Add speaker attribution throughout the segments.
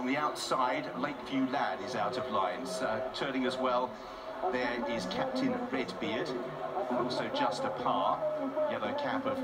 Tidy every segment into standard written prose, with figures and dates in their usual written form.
Speaker 1: On the outside, Lakeview Lad is out of lines. Turning as well, there is Captain Redbeard, and also Just a Par, yellow cap of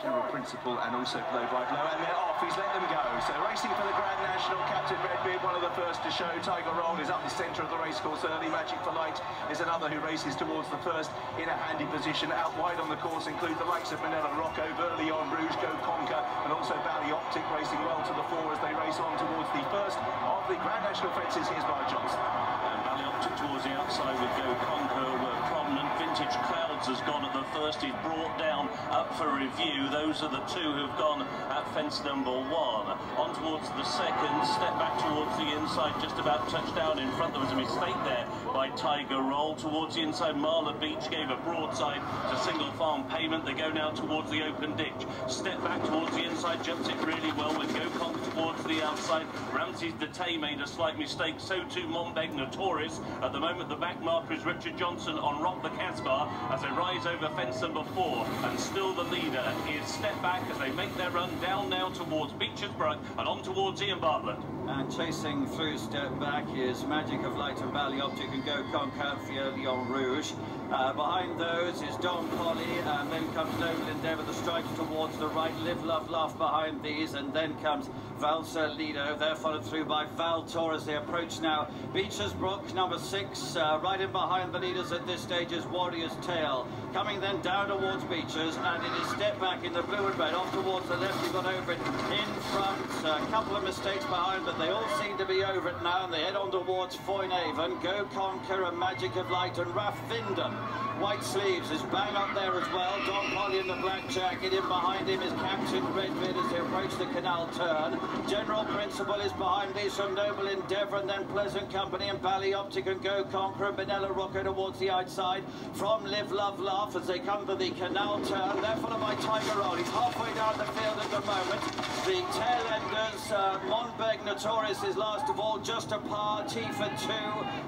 Speaker 1: General Principle, and also Blow by Blow, and they're off. He's let them go. So racing for the Grand National, Captain Redbeard, one of the first to show. Tiger Roll is up the centre of the racecourse early. Magic for Light is another who races towards the first in a handy position. Out wide on the course include the likes of Manila Rocco, Verlion, Rouge, Go Conquer, and also Bally Optic racing well to the fore as they race on towards the first of the Grand National fences. Here's Mark Johnson.
Speaker 2: And Bally Optic towards the outside with Go Conquer were prominent. Vintage Clouds has gone at the first. He's brought down up for review. Those are the two who've gone at fence number 1. On towards the second, step back towards the inside, just about touched down in front. There was a mistake there by Tiger Roll. Towards the inside, Marla Beach gave a broadside to Single Farm Payment. They go now towards the open ditch. Step back towards the inside, jumps it really well with Go Conquer towards the outside. Ramses Dete made a slight mistake, so too Monbeg Notorious. At the moment, the back marker is Richard Johnson on Rock the Casbah as they rise over fence number 4, and still the leader is Step Back as they make their run down now towards Beecher's Brook and on towards Ian Bartlett.
Speaker 3: And chasing through Step Back is Magic of Light and Bally Optic and Go Conquer, Verlion, Rouge. Behind those is Don Polly, and then comes Noble Endeavour, the stripes towards the right, Live, Love, Laugh behind these, and then comes Valsa Lido. They're followed through by Val Tor as they approach now Beecher's Brook, number 6. Right in behind the leaders at this stage is Warrior's Tail. Coming then down towards Beecher's, and it is Step Back in the blue and red. Off towards the left, you've got over it in front. A couple of mistakes behind, but they all seem to be over it now, and they head on towards Foynehaven. Go Conquer and Magic of Light and Raff Vinden. White Sleeves is bang up there as well. Don Polly in the black jacket. In behind him is Captain Redbeard as they approach the canal turn. General Principle is behind these from Noble Endeavour, and then Pleasant Company and Bally Optic and Go Conquer and Manila Rocco towards the outside from Live, Love, Laugh as they come to the canal turn. They're followed by Tiger Roll. He's halfway down the field at the moment. The tail enders, Monbeg Notorious is last of all. Just a Par, T for 2.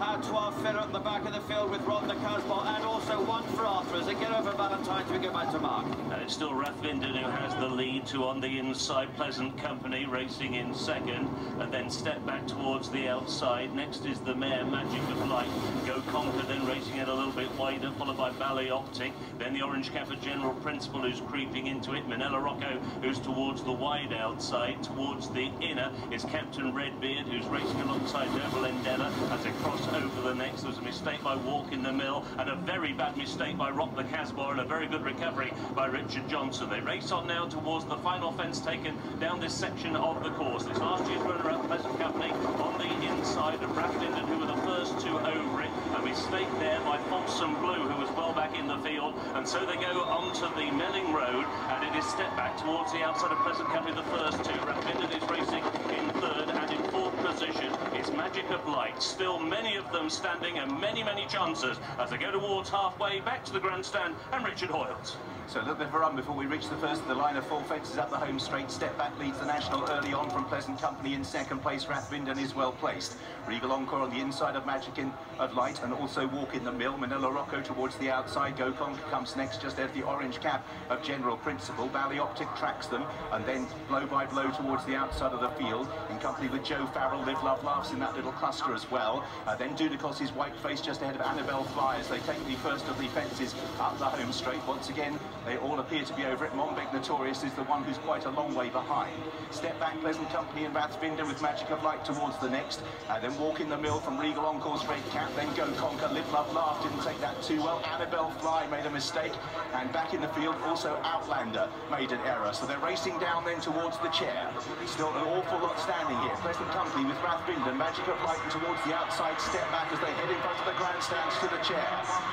Speaker 3: Artois Ferrer at the back of the field with Ron the Casbah, and also one for Arthur as they get over Valentine's. We go back to Mark.
Speaker 2: And it's still Raff Vinden who has the lead. Two on the inside, Pleasant Company racing in second, and then Step Back towards the outside. Next is the mare Magic of Light. Go Conquer then racing it a little bit wider, followed by Bally Optic. Then the orange cap of General Principle who's creeping into it. Manila Rocco who's towards the wide outside. Towards the inner is Captain Redbeard who's racing alongside Noble Endeavour as they cross over the next. There was a mistake by Walk in the Mill and a very bad mistake by Rock the Casbah, and a very good recovery by Richard Johnson. They race on now towards the final fence taken down this section of the course. This last year's runner-up, Pleasant Company, on the inside of Raff Vinden, who were the first two over it. A mistake there by Folsom Blue, who was well back in the field, and so they go onto the Melling Road, and it is Step Back towards the outside of Pleasant Company, the first two. Raff Vinden is racing in third, and in fourth position is Magic of Light. Still many of them standing, and many chances as they go towards halfway back to the grandstand and Richard Hoyles.
Speaker 1: So a little bit of a run before we reach the first of the line of 4 fences up the home straight. Step Back leads the National early on from Pleasant Company in second place. Raff Vinden is well placed. Regal Encore on the inside of Magic of Light, and also Walk in the Mill. Manila Rocco towards the outside. Go Conquer comes next, just as the orange cap of General Principle. Bally Optic tracks them, and then Blow by Blow towards the outside of the field in company with Joe Farrell. Live, Love, Laughs in that little cluster as well. Then Dudicos's White Face just ahead of Annabelle Fly as they take the first of the fences up the home straight. Once again, they all appear to be over it. Monbeg Notorious is the one who's quite a long way behind. Step Back, Pleasant Company and Raff Vinden with Magic of Light towards the next. Then Walk in the Mill from Regal Encore straight cap. Then Go Conquer. Live, Love, Laugh didn't take that too well. Annabelle Fly made a mistake. And back in the field, also Outlander made an error. So they're racing down then towards the chair. Still an awful lot standing here. Pleasant Company with Raff Vinden, Magic of Light towards the outside. Step Back as they head in front of the grandstands to the chair.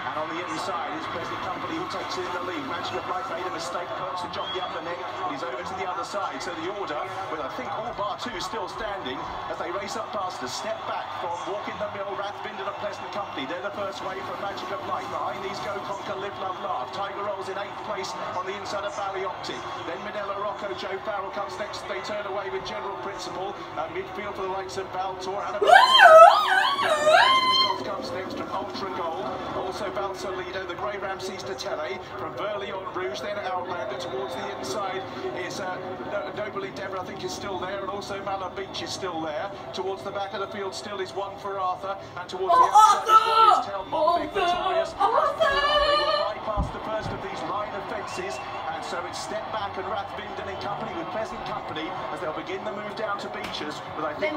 Speaker 1: And on the inside is Pleasant Company who takes it in the lead. Magic of Light made a mistake, perks the jockey up the neck, and he's over to the other side. So the order, with I think all bar 2 still standing as they race up past us. Step Back from Walk in the Mill, Raff Vinden and Pleasant Company. They're the first wave from Magic of Light. Behind these Go Conquer, Live, Love, Laugh. Tiger Rolls in 8th place on the inside of Bally Optic. Then Manila Rocco, Joe Farrell comes next. They turn away with General Principle. Midfield for the likes of Val Tor. Comes next from Ultra Gold. Also Valsa Lido, the Grey Ramses Dete from Verlion Rouge, then Outlander towards the inside is Noble Endeavour, I think, is still there, and also Malheur Beach is still there. Towards the back of the field still is One for Arthur, and towards the outside is Warriors Tale, Monbeg Victorious. They will bypass the first of these line of fences, and so it's Step Back and Rathvinden in company with Pleasant Company as they'll begin the move down to Beechers, with I think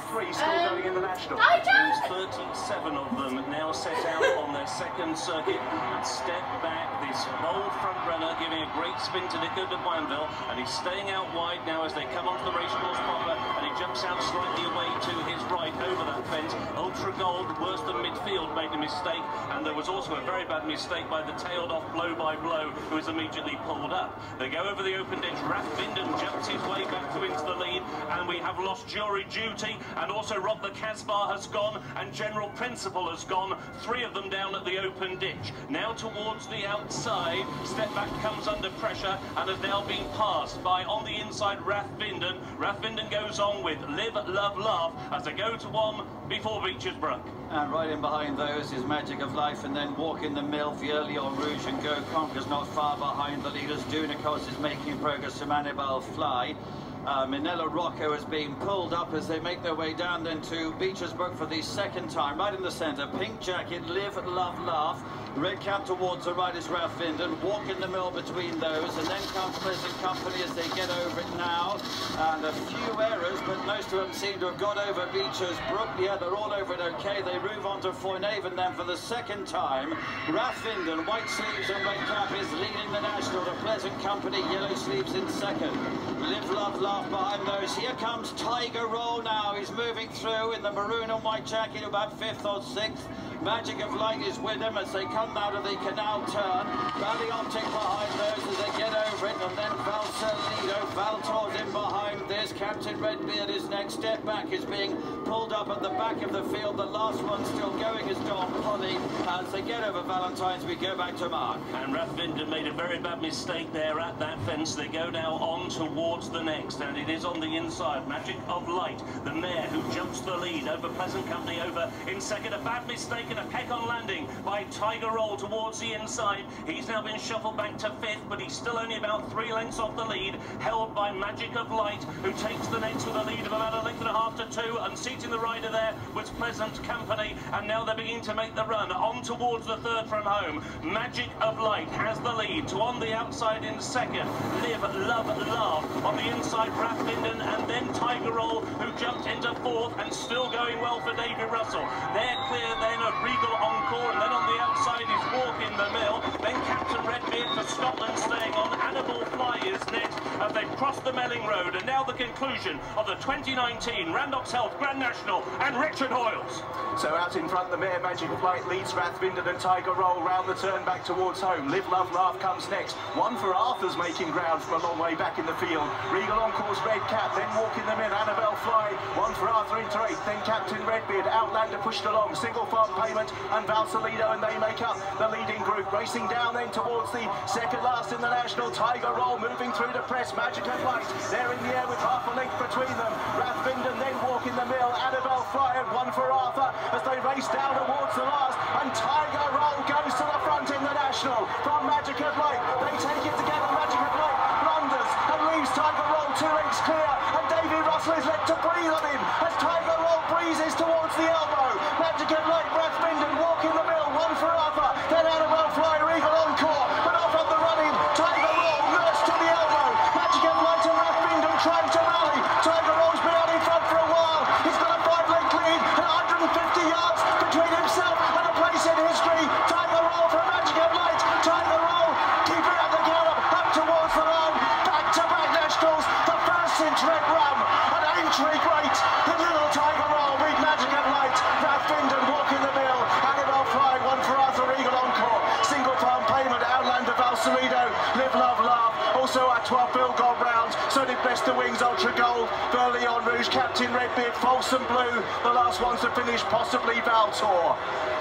Speaker 1: three still going in the National.
Speaker 2: There's 37 of them now set out on their second circuit, and Step Back, this bold front runner, giving a great spin to Nico de Boinville, and he's staying out wide now as they come onto the racecourse proper, and he jumps out slightly away to his right over that fence. Ultra Gold, worse than midfield, made a mistake, and there was also a very bad mistake by the tailed off Blow by Blow, who was immediately pulled up. They go over the open ditch. Rathvinden jumps his way back into the lead, and we have lost Jury Duty, and also Rob the Casbah has gone, and General Principle has gone. Three of them down at the open ditch. Now towards the outside, Step Back comes under pressure and has now been passed by, on the inside, Rathvinden. Rathvinden goes on with Live, Love, Laugh as they go to one before Beechers Brook.
Speaker 3: And right in behind those is Magic of Life, and then Walk in the Mill, Vieux-Lyon Rouge and Go Conquer's not far behind the leaders. Dunicos is making progress to Manibal Fly. Minella Rocco is being pulled up as they make their way down then to Beechers Brook for the second time. Right in the centre, Pink Jacket, Live, Love, Laugh. Red cap towards the right is Rathvinden. Walk in the Mill between those, and then comes Pleasant Company as they get over it now. And a few errors, but most of them seem to have got over Beechers Brook. Yeah, they're all over it okay. They move on to Foynaven then for the second time. Rathvinden, white sleeves and red cap, is leading the National. The Pleasant Company, yellow sleeves in second. Live, Love, Laugh behind those. Here comes Tiger Roll now. He's moving through in the maroon and white jacket, about 5th or 6th. Magic of Light is with him as they come out of the canal turn. Valley Optic behind those as they get over it, and then Valsalido. Valtor's in behind this. Captain Redbeard is next. Step Back is being pulled up at the back of the field. The last one still going is Don Polly. As they get over Valentine's, we go back to Mark.
Speaker 2: And Rathvinden made a very bad mistake there at that fence. They go now on towards the next, and it is on the inside. Magic of Light, the mare who jumps the lead over Pleasant Company over in second. A bad mistake and a peck on landing by Tiger Roll towards the inside. He's now been shuffled back to 5th, but he's still only about 3 lengths off the lead, held by Magic of Light, who takes the next with a lead of about 1.5 lengths to 2, and seating the rider there was Pleasant Company, and now they're beginning to make the run on towards the third from home. Magic of Light has the lead to on the outside in second. Live, Love, Laugh on the inside, Rathvinden, and then Tiger Roll, who jumped into 4th and still going well for David Russell. They're clear then of Regal Encore, and then on the outside is Walk in the Mill. Then Captain Redbeard for Scotland staying on. Hannibal Fly is next as they've crossed the Melling Road, and now the conclusion of the 2019 Randox Health Grand National and Richard Hoyles.
Speaker 1: So out in front, the mare Magic of Light leads Rathvinden and Tiger Roll round the turn back towards home. Live, Love, Laugh comes next. One for Arthur's making ground from a long way back in the field. Regal Encore's Red Cap, then Walk in the Mill, Annabelle Fly. One for Arthur into 8th, then Captain Redbeard. Outlander pushed along, Single Farm Payment and Valsalido, and they make up the leading group. Racing down then towards the second last in the National. Tiger Roll moving through the press. Magic of Light, they're in the air with half a length between them. Rathvinden, then Walk in the Mill, Annabelle Fly, and one for Arthur as they race down towards the last, and Tiger Roll goes to the front in the National from Magic of Light. They take it together. Magic of Light blunders and leaves Tiger Roll 2 lengths clear, and David Russell is left to breathe on him as Tiger Roll breezes towards the elbow. Magic of Light, Rathvinden, Walk in the Mill, one for Arthur, then Annabelle Fly, Regal Encore, but off on the running, Tiger Roll nursed to the elbow. Magic of Light and Rathvinden trying to rally. Tiger Roll's been out in front for a while. He's got a 5-length lead and 150 yards between himself and a place in history. Tiger Roll for Magic of Light. Tiger Roll keeping up the gallop up towards the line. Back-to-back Nationals, the first since Red Rum. An entry great. The little Tiger Roll beat Magic of Light. Rathvinden, Walk in the Mill, Annabelle Fly, one for Arthur, Regal Encore, Single Farm Payment, Outlander, Valsalido, Live, Love, Laugh. Also our 12 Bill Gold rounds. So did Best of Wings, Ultra Gold, Vieux-Lyon Rouge. Rouge, Captain Redbeard, Folsom Blue, the last ones to finish, possibly Valtor.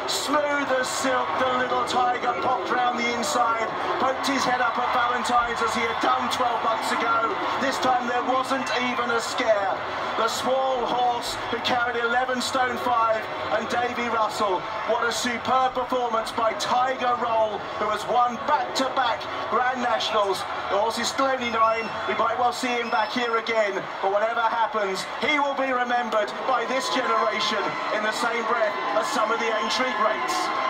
Speaker 1: Smooth as silk, the little Tiger popped round the inside, poked his head up at Valentine's as he had done 12 months ago. This time there wasn't even a scare. The small horse who carried 11 stone 5 and Davy Russell. What a superb performance by Tiger Roll, who has won back-to-back Grand Nationals. The horse is still only 9. We might well see him back here again, but whatever happens, he will be remembered by this generation in the same breath as some of the Aintree greats.